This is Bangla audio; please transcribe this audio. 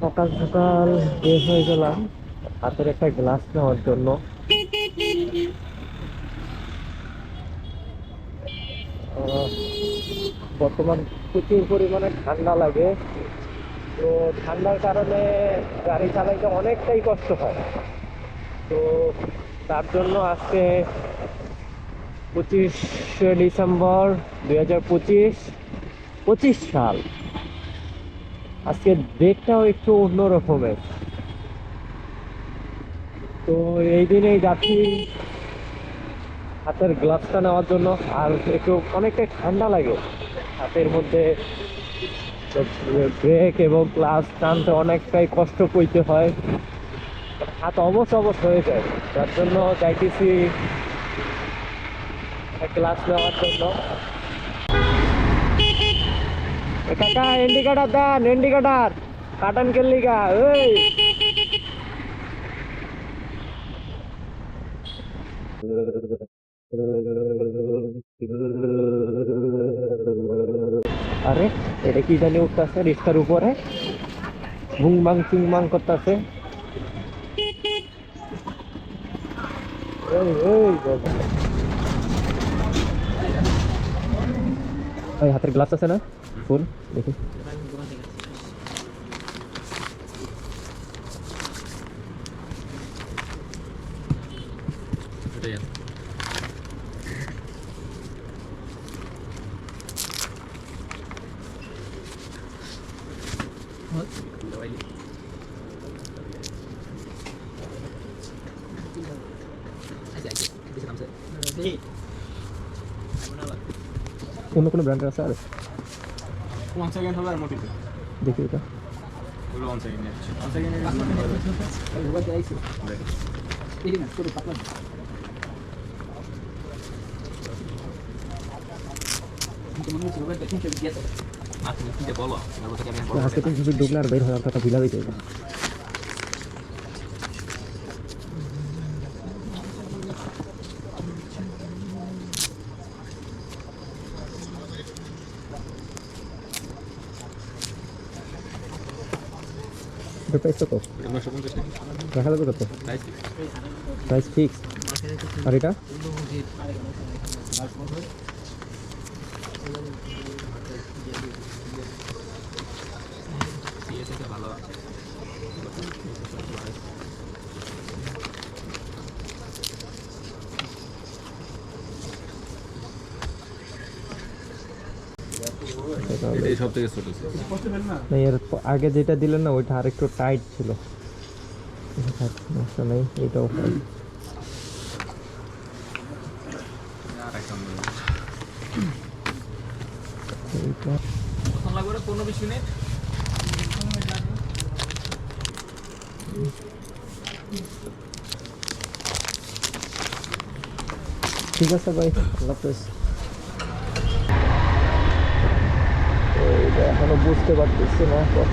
সকাল সকাল বের হয়ে গেলাম হাতের একটা গ্লাস নেওয়ার জন্য। আহ, বর্তমান প্রচুর পরিমাণে ঠান্ডা লাগে, তো ঠান্ডার কারণে গাড়ি চালাইতে অনেকটাই কষ্ট হয়। তো তার জন্য আজকে 25শে ডিসেম্বর 2025, 25 সাল। আজকে ডেটটাও একটু অন্য রকমের। তো এই দিনেই যাচ্ছি হাতের গ্লাভসটা নেওয়ার জন্য। আর একটু অনেকটাই ঠান্ডা লাগে হাতের মধ্যে, ব্রেক এবং ক্লাচ টানতে অনেকটাই কষ্ট করতে হয়, হাত অবশ অবশ হয়ে যায়। যার জন্য চাইতেছি ক্লাচ নেওয়ার জন্য। এ কাকা ইন্ডিকেটার দেন, ইন্ডিকেটার কাটান কেলিগা ওই। আরে এটা কি জানি উঠতেছে রিক্সার উপরে, বুংবাং চিংবাং করতেছে। এই এই বাবা। এই হাতের গ্লাভস আছে না ফুল, দেখি। অন্য কোনো ব্র্যান্ডের আছে আর? 1 সেকেন্ড হবে আর মোটিভ দেখি এটা। হলো 1 সেকেন্ড আছে 1 সেকেন্ডের এই না পুরো পাতলা কিন্তু মনে হচ্ছে ওটা দেখতে গিয়েছে। আচ্ছা তুমি বলো এর মধ্যে আমি বলবো আজকে তুমি ঢুকলে আর বের হওয়ার কথা ভুলা দিতে। এটা প্রাইস কত? এটা 950 টাকা দেখা যাবে কত? Price price fix. আর এটা সিএস এটা ভালো এটাই সব থেকে ছোট না, এর আগে যেটা দিলেন না ওইটা আরেকটু টাইট ছিল। সমস্যা নেই, এটাও ফাইন। আর একটা এইটা কত লাগবে 15-20 মিনিট ঠিক আছে ভাই, আল্লাহ হাফেজ। তো এটা এখনো বুঝতে পারতেছি না কত